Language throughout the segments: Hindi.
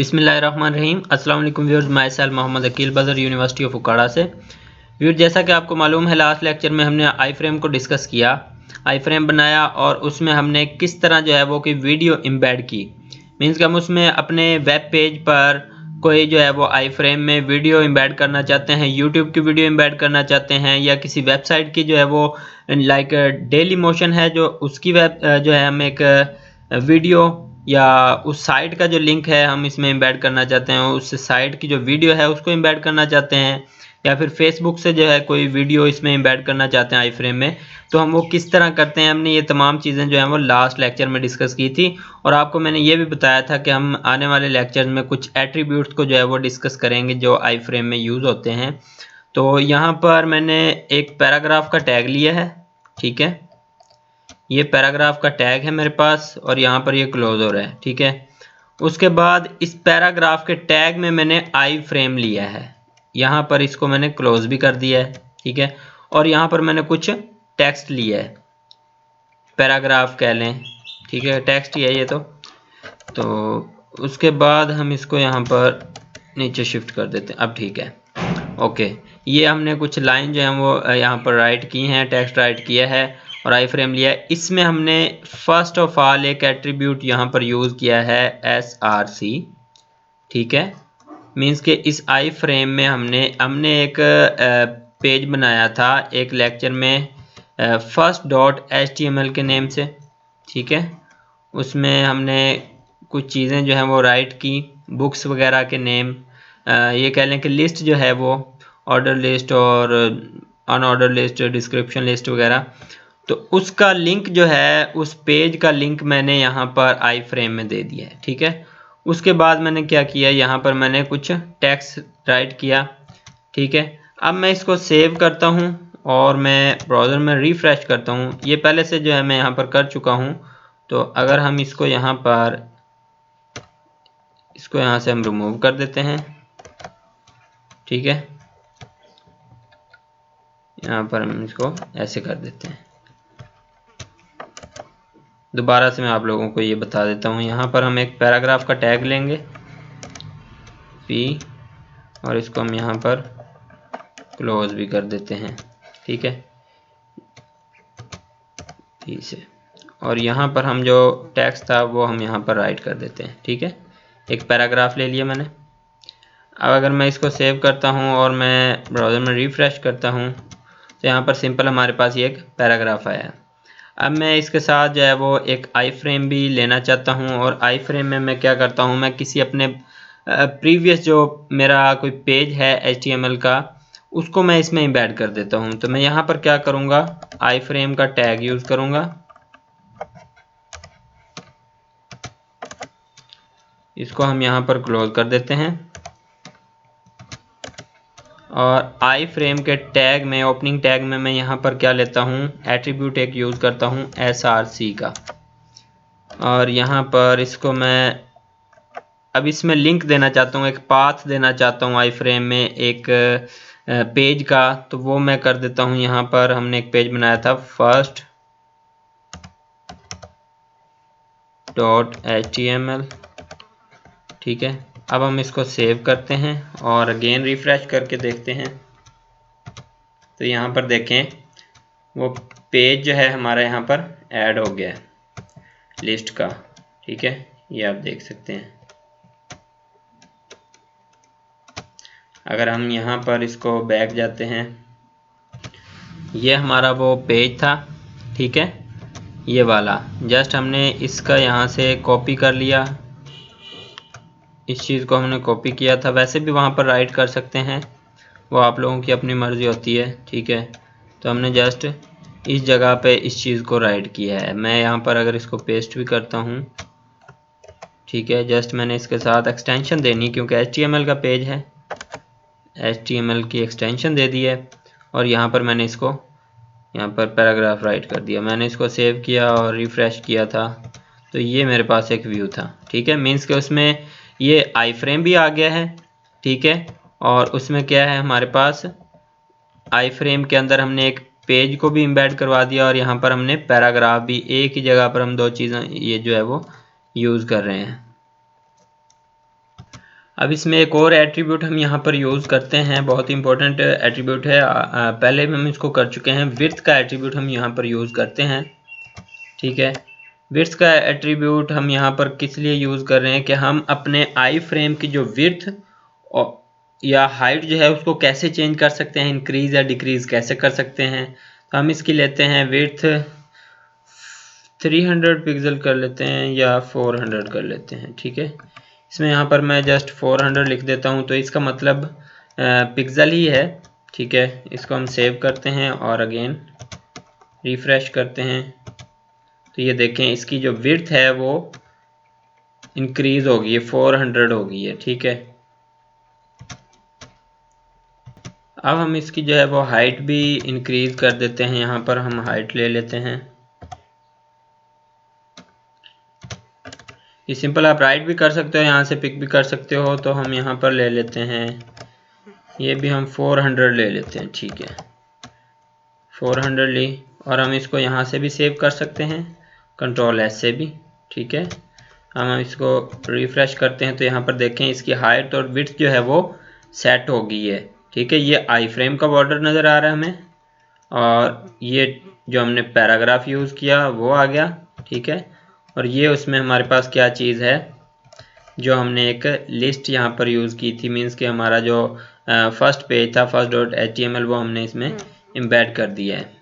बिस्मिल्लाहिर्रहमानिर्रहीम। अस्सलाम वालेकुम viewers, myself Mohammad Aqeel Badar, university of उकाड़ा से। व्यूअर्स, जैसा कि आपको मालूम है, लास्ट लेक्चर में हमने आई फ्रेम को डिस्कस किया, आई फ्रेम बनाया और उसमें हमने किस तरह जो है वो कि वीडियो एम्बेड की। मींस कि हम उसमें अपने वेब पेज पर कोई जो है वो आई फ्रेम में वीडियो एम्बेड करना चाहते हैं, यूट्यूब की वीडियो एम्बेड करना चाहते हैं, या किसी वेबसाइट की जो है वो लाइक डेली मोशन है जो उसकी वेब जो है हम एक वीडियो या उस साइट का जो लिंक है हम इसमें ऐड करना चाहते हैं, उस साइट की जो वीडियो है उसको ऐड करना चाहते हैं, या फिर फेसबुक से जो है कोई वीडियो इसमें ऐड करना चाहते हैं आई फ्रेम में, तो हम वो किस तरह करते हैं। हमने ये तमाम चीज़ें जो हैं वो लास्ट लेक्चर में डिस्कस की थी और आपको मैंने ये भी बताया था कि हम आने वाले लेक्चर में कुछ एट्रीब्यूट्स को जो है वो डिस्कस करेंगे जो आई फ्रेम में यूज़ होते हैं। तो यहाँ पर मैंने एक पैराग्राफ का टैग लिया है, ठीक है, ये पैराग्राफ का टैग है मेरे पास और यहाँ पर ये क्लोज हो रहा है, ठीक है। उसके बाद इस पैराग्राफ के टैग में मैंने आई फ्रेम लिया है, यहाँ पर इसको मैंने क्लोज भी कर दिया है, ठीक है। और यहाँ पर मैंने कुछ टेक्स्ट लिया है, पैराग्राफ कह लें, ठीक है, टेक्स्ट ही है ये तो उसके बाद हम इसको यहाँ पर नीचे शिफ्ट कर देते हैं। अब ठीक है, ओके। ये हमने कुछ लाइन जो है वो यहाँ पर राइट की हैं, टेक्स्ट राइट किया है और आई फ्रेम लिया है। इसमें हमने फर्स्ट ऑफ ऑल एक एट्रीब्यूट यहाँ पर यूज़ किया है SRC, ठीक है। मींस के इस आई फ्रेम में हमने एक पेज बनाया था एक लेक्चर में first.html के नेम से, ठीक है। उसमें हमने कुछ चीज़ें जो हैं वो राइट की, बुक्स वगैरह के नेम, ये कह लें कि लिस्ट जो है वो ऑर्डर लिस्ट और अनऑर्डर लिस्ट, डिस्क्रिप्शन लिस्ट वगैरह। तो उसका लिंक जो है, उस पेज का लिंक मैंने यहाँ पर आई फ्रेम में दे दिया है, ठीक है। उसके बाद मैंने क्या किया, यहाँ पर मैंने कुछ टेक्स्ट राइट किया, ठीक है। अब मैं इसको सेव करता हूँ और मैं ब्राउज़र में रिफ़्रेश करता हूँ। ये पहले से जो है मैं यहाँ पर कर चुका हूँ। तो अगर हम इसको यहाँ से हम रिमूव कर देते हैं, ठीक है, यहाँ पर हम इसको ऐसे कर देते हैं। दोबारा से मैं आप लोगों को ये बता देता हूँ। यहाँ पर हम एक पैराग्राफ का टैग लेंगे P और इसको हम यहाँ पर क्लोज भी कर देते हैं, ठीक है, P से। और यहाँ पर हम जो टेक्स्ट था वो हम यहाँ पर राइट कर देते हैं, ठीक है। एक पैराग्राफ ले लिया मैंने। अब अगर मैं इसको सेव करता हूँ और मैं ब्राउज़र में रिफ़्रेश करता हूँ तो यहाँ पर सिंपल हमारे पास ये एक पैराग्राफ आया है। अब मैं इसके साथ जो है वो एक आई फ्रेम भी लेना चाहता हूँ और आई फ्रेम में मैं क्या करता हूँ, मैं किसी अपने प्रीवियस जो मेरा कोई पेज है HTML का, उसको मैं इसमें एम्बेड कर देता हूँ। तो मैं यहाँ पर क्या करूँगा, आई फ्रेम का टैग यूज़ करूँगा, इसको हम यहाँ पर क्लोज कर देते हैं और आई फ्रेम के टैग में, ओपनिंग टैग में मैं यहाँ पर क्या लेता हूँ, एट्रीब्यूट एक यूज़ करता हूँ SRC का। और यहाँ पर इसको मैं अब इसमें लिंक देना चाहता हूँ, एक पाथ देना चाहता हूँ आई फ्रेम में एक पेज का, तो वो मैं कर देता हूँ। यहाँ पर हमने एक पेज बनाया था first.html, ठीक है। अब हम इसको सेव करते हैं और अगेन रिफ्रेश करके देखते हैं तो यहाँ पर देखें वो पेज जो है हमारा यहाँ पर ऐड हो गया है लिस्ट का, ठीक है, ये आप देख सकते हैं। अगर हम यहाँ पर इसको बैक जाते हैं, ये हमारा वो पेज था, ठीक है, ये वाला। जस्ट हमने इसका यहाँ से कॉपी कर लिया, इस चीज़ को हमने कॉपी किया था। वैसे भी वहाँ पर राइट कर सकते हैं, वो आप लोगों की अपनी मर्ज़ी होती है, ठीक है। तो हमने जस्ट इस जगह पे इस चीज़ को राइट किया है। मैं यहाँ पर अगर इसको पेस्ट भी करता हूँ, ठीक है, जस्ट मैंने इसके साथ एक्सटेंशन देनी क्योंकि HTML का पेज है, HTML की एक्सटेंशन दे दी है और यहाँ पर मैंने इसको यहाँ पर पैराग्राफ राइट कर दिया। मैंने इसको सेव किया और रिफ़्रेश किया था तो ये मेरे पास एक व्यू था, ठीक है। मीन्स के उसमें ये आई फ्रेम भी आ गया है, ठीक है, और उसमें क्या है हमारे पास आई फ्रेम के अंदर हमने एक पेज को भी एम्बेड करवा दिया और यहाँ पर हमने पैराग्राफ भी, एक ही जगह पर हम दो चीज़ें ये जो है वो यूज़ कर रहे हैं। अब इसमें एक और एट्रीब्यूट हम यहाँ पर यूज़ करते हैं, बहुत ही इंपॉर्टेंट एट्रीब्यूट है। पहले हम इसको कर चुके हैं। विड्थ का एट्रीब्यूट हम यहाँ पर यूज़ करते हैं, ठीक है। विड्थ का एट्रीब्यूट हम यहाँ पर किस लिए यूज़ कर रहे हैं कि हम अपने आई फ्रेम की जो विड्थ या हाइट जो है उसको कैसे चेंज कर सकते हैं, इंक्रीज़ या डिक्रीज़ कैसे कर सकते हैं। तो हम इसकी लेते हैं विड्थ 300 पिक्सल कर लेते हैं या 400 कर लेते हैं, ठीक है। इसमें यहाँ पर मैं जस्ट 400 लिख देता हूँ, तो इसका मतलब पिक्सल ही है, ठीक है। इसको हम सेव करते हैं और अगेन रिफ्रेश करते हैं, तो ये देखें इसकी जो विड्थ है वो इंक्रीज हो गई है, 400 हो गई है, ठीक है। अब हम इसकी जो है वो हाइट भी इंक्रीज कर देते हैं। यहाँ पर हम हाइट ले लेते हैं, ये सिंपल आप राइट भी कर सकते हो, यहाँ से पिक भी कर सकते हो। तो हम यहाँ पर ले लेते हैं, ये भी हम 400 ले लेते हैं, ठीक है। 400 ली और हम इसको यहाँ से भी सेव कर सकते हैं, Ctrl+S से भी, ठीक है। हम इसको रिफ्रेश करते हैं तो यहाँ पर देखें इसकी हाइट और विड्थ जो है वो सेट हो गई है, ठीक है। ये आई फ्रेम का बॉर्डर नज़र आ रहा है हमें, और ये जो हमने पैराग्राफ यूज़ किया वो आ गया, ठीक है। और ये उसमें हमारे पास क्या चीज़ है, जो हमने एक लिस्ट यहाँ पर यूज़ की थी, मीन्स कि हमारा जो फर्स्ट पेज था first.html वो हमने इसमें एम्बेड कर दिया है।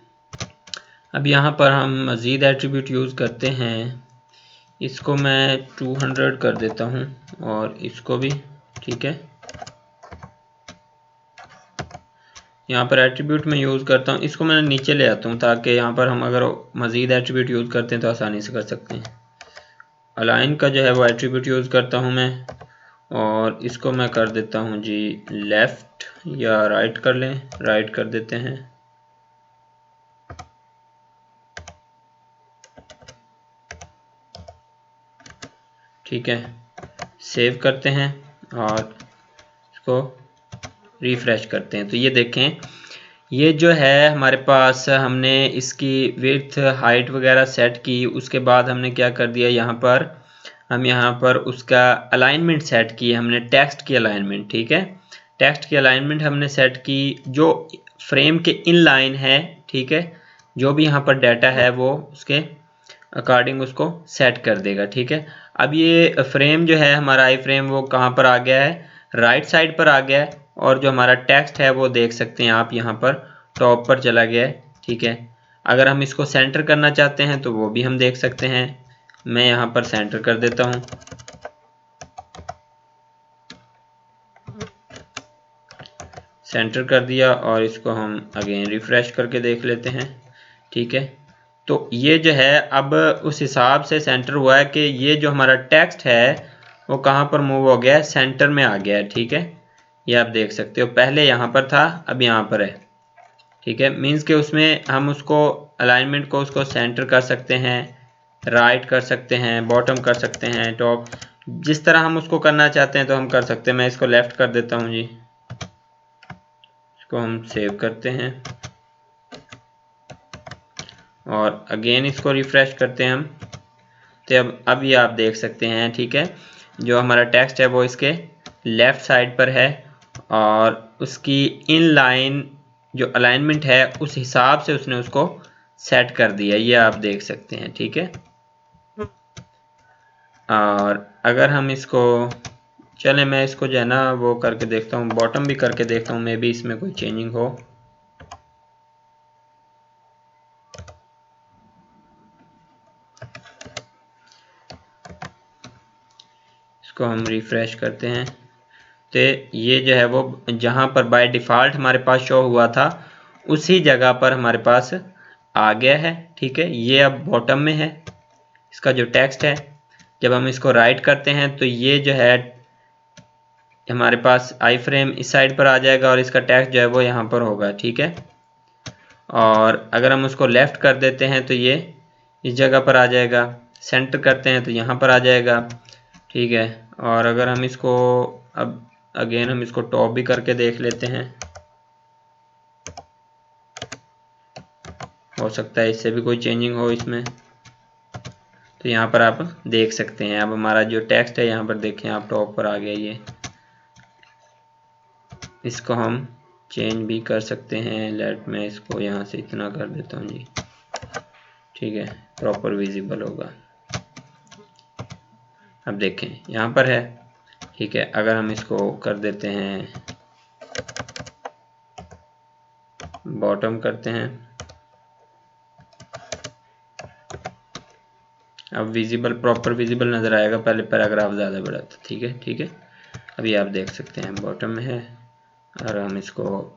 अब यहाँ पर हम मज़ीद एट्रीब्यूट यूज़ करते हैं। इसको मैं 200 कर देता हूँ और इसको भी, ठीक है। यहाँ पर एट्रीब्यूट में यूज़ करता हूँ, इसको मैं नीचे ले आता हूँ ताकि यहाँ पर हम अगर मज़ीद एट्रीब्यूट यूज़ करते हैं तो आसानी से कर सकते हैं। अलाइन का जो है वो एट्रीब्यूट यूज़ करता हूँ मैं, और इसको मैं कर देता हूँ जी लेफ़्ट, या राइट कर लें, राइट कर देते हैं, ठीक है। सेव करते हैं और इसको रिफ्रेश करते हैं, तो ये देखें ये जो है हमारे पास हमने इसकी विड्थ हाइट वगैरह सेट की। उसके बाद हमने क्या कर दिया, यहाँ पर उसका अलाइनमेंट सेट की, हमने टेक्स्ट की अलाइनमेंट, ठीक है। टेक्स्ट की अलाइनमेंट हमने सेट की जो फ्रेम के इन लाइन है, ठीक है। जो भी यहाँ पर डाटा है वो उसके अकॉर्डिंग उसको सेट कर देगा, ठीक है। अब ये फ्रेम जो है हमारा आई फ्रेम वो कहाँ पर आ गया है, राइट साइड पर आ गया है, और जो हमारा टेक्स्ट है वो देख सकते हैं आप यहाँ पर टॉप पर चला गया है, ठीक है। अगर हम इसको सेंटर करना चाहते हैं तो वो भी हम देख सकते हैं। मैं यहाँ पर सेंटर कर देता हूँ, सेंटर कर दिया, और इसको हम अगेन रिफ्रेश करके देख लेते हैं, ठीक है। तो ये जो है अब उस हिसाब से सेंटर हुआ है कि ये जो हमारा टेक्स्ट है वो कहाँ पर मूव हो गया है, सेंटर में आ गया है, ठीक है। ये आप देख सकते हो, पहले यहाँ पर था अब यहाँ पर है, ठीक है। मीन्स कि उसमें हम उसको अलाइनमेंट को उसको सेंटर कर सकते हैं, राइट कर सकते हैं, बॉटम कर सकते हैं, टॉप, जिस तरह हम उसको करना चाहते हैं तो हम कर सकते हैं। मैं इसको लेफ़्ट कर देता हूँ जी, इसको हम सेव करते हैं और अगेन इसको रिफ्रेश करते हैं हम, तो अब ये आप देख सकते हैं, ठीक है। जो हमारा टेक्स्ट है वो इसके लेफ़्ट साइड पर है, और उसकी इन लाइन जो अलाइनमेंट है उस हिसाब से उसने उसको सेट कर दिया, ये आप देख सकते हैं, ठीक है। और अगर हम इसको चलें, मैं इसको जो है ना वो करके देखता हूँ, बॉटम भी करके देखता हूँ, मे बी इसमें कोई चेंजिंग हो। इसको हम रिफ्रेश करते हैं, तो ये जो है वो जहाँ पर बाय डिफ़ॉल्ट हमारे पास शो हुआ था उसी जगह पर हमारे पास आ गया है, ठीक है। ये अब बॉटम में है इसका जो टेक्स्ट है। जब हम इसको राइट करते हैं तो ये जो है हमारे पास आई फ्रेम इस साइड पर आ जाएगा और इसका टेक्स्ट जो है वो यहाँ पर होगा, ठीक है। और अगर हम उसको लेफ़्ट कर देते हैं तो ये इस जगह पर आ जाएगा, सेंटर करते हैं तो यहाँ पर आ जाएगा, ठीक है। और अगर हम इसको अब अगेन हम इसको टॉप भी करके देख लेते हैं, हो सकता है इससे भी कोई चेंजिंग हो इसमें। तो यहाँ पर आप देख सकते हैं, अब हमारा जो टेक्स्ट है यहाँ पर देखें आप टॉप पर आ गया ये, इसको हम चेंज भी कर सकते हैं। लेट मैं इसको यहाँ से इतना कर देता हूँ जी, ठीक है, प्रॉपर विजिबल होगा। अब देखें यहाँ पर है, ठीक है। अगर हम इसको कर देते हैं बॉटम करते हैं, अब विजिबल प्रॉपर विजिबल नज़र आएगा। पहले पैराग्राफ ज़्यादा बड़ा था, ठीक है, ठीक है। अभी आप देख सकते हैं बॉटम में है, और हम इसको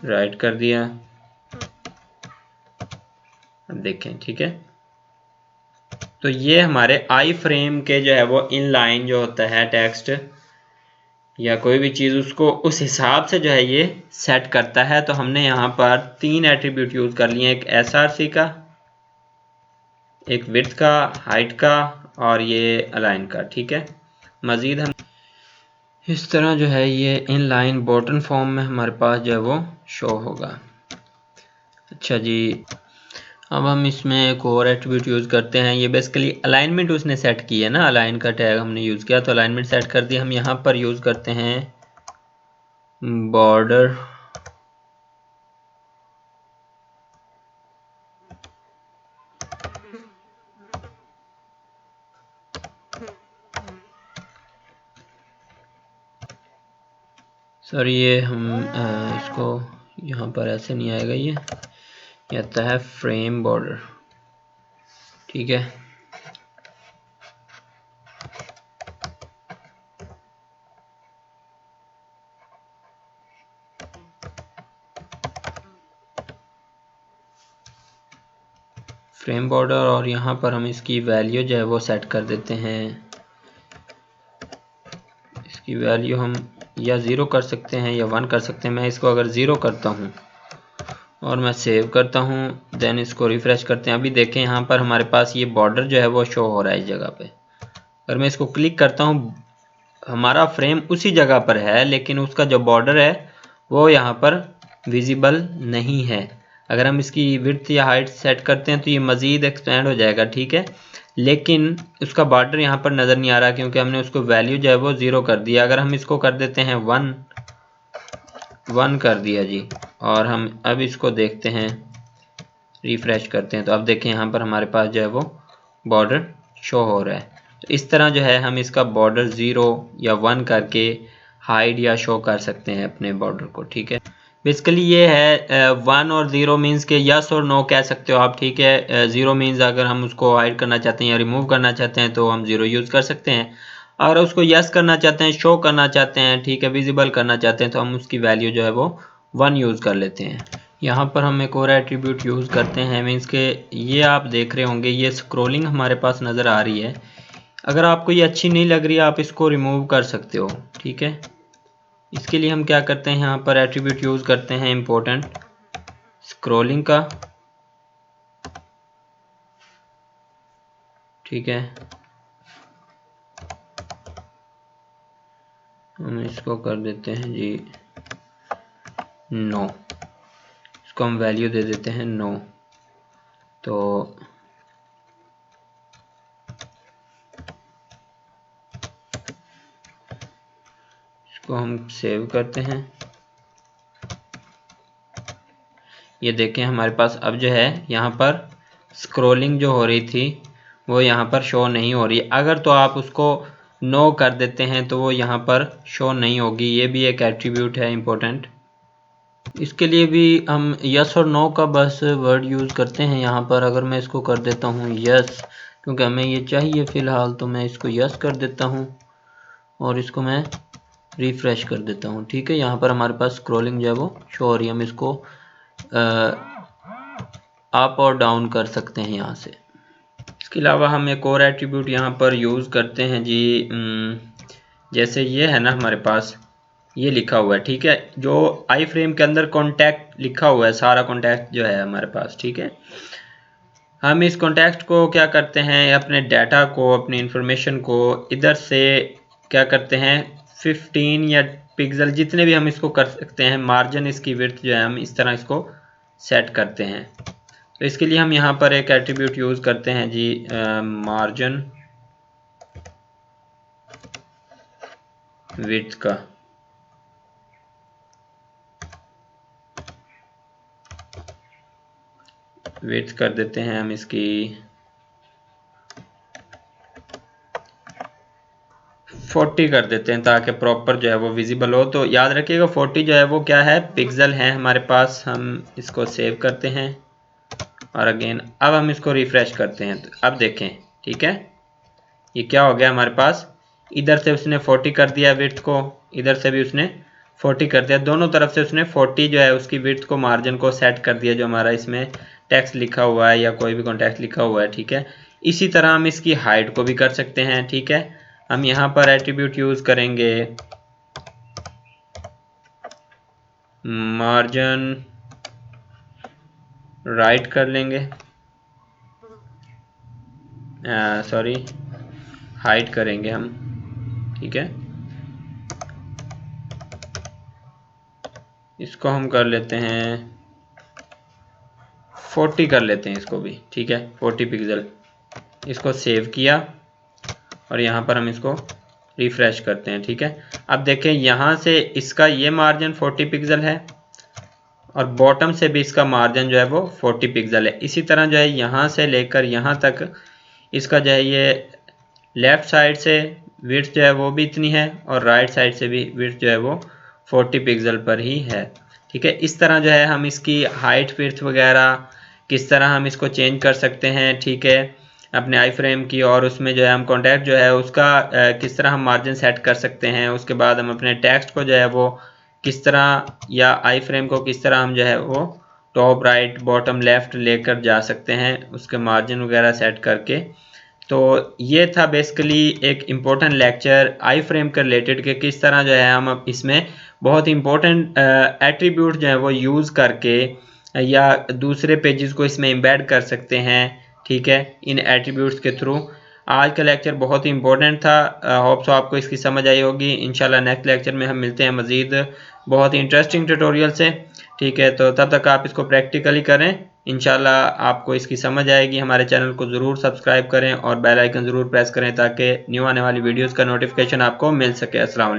राइट कर दिया। अब देखें, ठीक है। तो ये हमारे आई फ्रेम के जो है वो इन लाइन जो होता है टेक्स्ट या कोई भी चीज़, उसको उस हिसाब से जो है ये सेट करता है। तो हमने यहाँ पर 3 एट्रीब्यूट यूज़ कर लिए, एक SRC का, एक विड्थ का, हाइट का, और ये अलाइन का, ठीक है। मज़ीद हम इस तरह जो है ये इन लाइन बॉटम फॉर्म में हमारे पास जो है वो शो होगा। अच्छा जी, अब हम इसमें एक और एट्रीब्यूट यूज़ करते हैं। ये बेसिकली अलाइनमेंट उसने सेट की है ना, अलाइन का टैग हमने यूज़ किया, तो अलाइनमेंट सेट कर दिया। हम यहाँ पर यूज़ करते हैं बॉर्डर, सॉरी ये हम इसको यहाँ पर ऐसे नहीं आएगा, ये आता है फ्रेम बॉर्डर, ठीक है। फ्रेम बॉर्डर, और यहाँ पर हम इसकी वैल्यू जो है वो सेट कर देते हैं। इसकी वैल्यू हम या 0 कर सकते हैं या 1 कर सकते हैं। मैं इसको अगर 0 करता हूँ और मैं सेव करता हूँ, देन इसको रिफ़्रेश करते हैं। अभी देखें यहाँ पर हमारे पास ये बॉर्डर जो है वो शो हो रहा है इस जगह पे। अगर मैं इसको क्लिक करता हूँ, हमारा फ्रेम उसी जगह पर है, लेकिन उसका जो बॉर्डर है वो यहाँ पर विजिबल नहीं है। अगर हम इसकी विड्थ या हाइट सेट करते हैं तो ये मज़ीद एक्सपेंड हो जाएगा, ठीक है, लेकिन उसका बॉर्डर यहाँ पर नज़र नहीं आ रहा क्योंकि हमने उसको वैल्यू जो है वो 0 कर दिया। अगर हम इसको कर देते हैं 1 कर दिया जी, और हम अब इसको देखते हैं, रिफ़्रेश करते हैं, तो अब देखें यहाँ पर हमारे पास जो है वो बॉर्डर शो हो रहा है। तो इस तरह जो है हम इसका बॉर्डर 0 या 1 करके हाइड या शो कर सकते हैं अपने बॉर्डर को, ठीक है। बेसिकली ये है 1 और 0 मीन्स के यस और नो कह सकते हो आप, ठीक है। 0 मीन्स अगर हम उसको हाइड करना चाहते हैं या रिमूव करना चाहते हैं तो हम 0 यूज़ कर सकते हैं। अगर उसको यस करना चाहते हैं, शो करना चाहते हैं, ठीक है, विजिबल करना चाहते हैं, तो हम उसकी वैल्यू जो है वो 1 यूज़ कर लेते हैं। यहाँ पर हम एक और एट्रीब्यूट यूज़ करते हैं, मीन्स के ये आप देख रहे होंगे ये स्क्रोलिंग हमारे पास नज़र आ रही है। अगर आपको ये अच्छी नहीं लग रही आप इसको रिमूव कर सकते हो, ठीक है। इसके लिए हम क्या करते हैं, यहाँ पर एट्रीब्यूट यूज़ करते हैं इम्पोर्टेंट स्क्रोलिंग का, ठीक है। हम इसको कर देते हैं जी नो, इसको हम वैल्यू दे देते हैं नो। तो इसको हम सेव करते हैं। ये देखें हमारे पास अब जो है यहाँ पर स्क्रोलिंग जो हो रही थी वो यहाँ पर शो नहीं हो रही। अगर तो आप उसको नो कर देते हैं तो वो यहाँ पर शो नहीं होगी। ये भी एक एट्रीब्यूट है इम्पोर्टेंट। इसके लिए भी हम यस और नो का बस वर्ड यूज़ करते हैं यहाँ पर। अगर मैं इसको कर देता हूँ यस, क्योंकि हमें ये चाहिए फ़िलहाल, तो मैं इसको यस कर देता हूँ और इसको मैं रिफ़्रेश कर देता हूँ, ठीक है। यहाँ पर हमारे पास स्क्रॉलिंग जो है वो शो हो रही है। हम इसको अप और डाउन कर सकते हैं यहाँ से। इसके अलावा हम एक और एट्रीब्यूट यहाँ पर यूज़ करते हैं जी, जैसे ये है ना हमारे पास ये लिखा हुआ है, ठीक है, जो आई फ्रेम के अंदर कॉन्टैक्ट लिखा हुआ है, सारा कॉन्टैक्ट जो है हमारे पास, ठीक है। हम इस कॉन्टैक्ट को क्या करते हैं, अपने डाटा को, अपनी इंफॉर्मेशन को इधर से क्या करते हैं 15 या पिक्सल जितने भी हम इसको कर सकते हैं, मार्जिन इसकी विड्थ जो है हम इस तरह इसको सेट करते हैं। तो इसके लिए हम यहाँ पर एक एट्रीब्यूट यूज़ करते हैं जी, मार्जिन विड्थ का। विड्थ कर देते हैं हम इसकी 40 कर देते हैं ताकि प्रॉपर जो है वो विजिबल हो। तो याद रखिएगा 40 जो है वो क्या है, पिक्सल है हमारे पास। हम इसको सेव करते हैं और अगेन अब हम इसको रिफ्रेश करते हैं। तो अब देखें, ठीक है, ये क्या हो गया हमारे पास, इधर से उसने 40 कर दिया विड्थ को, इधर से भी उसने 40 कर दिया, दोनों तरफ से उसने 40 जो है उसकी विड्थ को, मार्जिन को सेट कर दिया जो हमारा इसमें टेक्स्ट लिखा हुआ है या कोई भी कॉन्टेक्स्ट लिखा हुआ है, ठीक है। इसी तरह हम इसकी हाइट को भी कर सकते हैं, ठीक है। हम यहाँ पर एट्रीब्यूट यूज करेंगे मार्जिन राइट कर लेंगे, सॉरी हाइट करेंगे हम, ठीक है। इसको हम कर लेते हैं 40 कर लेते हैं इसको भी, ठीक है, 40 पिक्सल। इसको सेव किया और यहाँ पर हम इसको रिफ्रेश करते हैं, ठीक है। अब देखें यहाँ से इसका ये मार्जिन 40 पिक्सल है और बॉटम से भी इसका मार्जिन जो है वो 40 पिक्सल है। इसी तरह जो है यहाँ से लेकर यहाँ तक इसका जो है ये लेफ़्ट साइड से विड्थ जो है वो भी इतनी है और राइट साइड से भी विड्थ जो है वो 40 पिक्सल पर ही है, ठीक है। इस तरह जो है हम इसकी हाइट विड्थ वगैरह किस तरह हम इसको चेंज कर सकते हैं, ठीक है, अपने आई फ्रेम की। और उसमें जो है हम कॉन्टैक्ट जो है उसका किस तरह हम मार्जिन सेट कर सकते हैं। उसके बाद हम अपने टेक्स्ट को जो है वो किस तरह, या आई फ्रेम को किस तरह हम जो है वो टॉप राइट बॉटम लेफ़्ट लेकर जा सकते हैं उसके मार्जिन वगैरह सेट करके। तो ये था बेसिकली एक इम्पोर्टेंट लेक्चर आई फ्रेम के रिलेटेड के किस तरह जो है हम इसमें बहुत इंपॉर्टेंट एट्रीब्यूट जो है वो यूज़ करके या दूसरे पेजेस को इसमें एम्बेड कर सकते हैं, ठीक है, इन एट्रीब्यूट्स के थ्रू। आज का लेक्चर बहुत ही इंपॉर्टेंट था, होप सो आपको इसकी समझ आई होगी। इंशाल्लाह नेक्स्ट लेक्चर में हम मिलते हैं मज़ीद बहुत ही इंटरेस्टिंग ट्यूटोरियल से, ठीक है। तो तब तक आप इसको प्रैक्टिकली करें, इंशाल्लाह आपको इसकी समझ आएगी। हमारे चैनल को ज़रूर सब्सक्राइब करें और बेल आइकन ज़रूर प्रेस करें ताकि न्यू आने वाली वीडियोज़ का नोटिफिकेशन आपको मिल सके। अस्सलाम वालेकुम।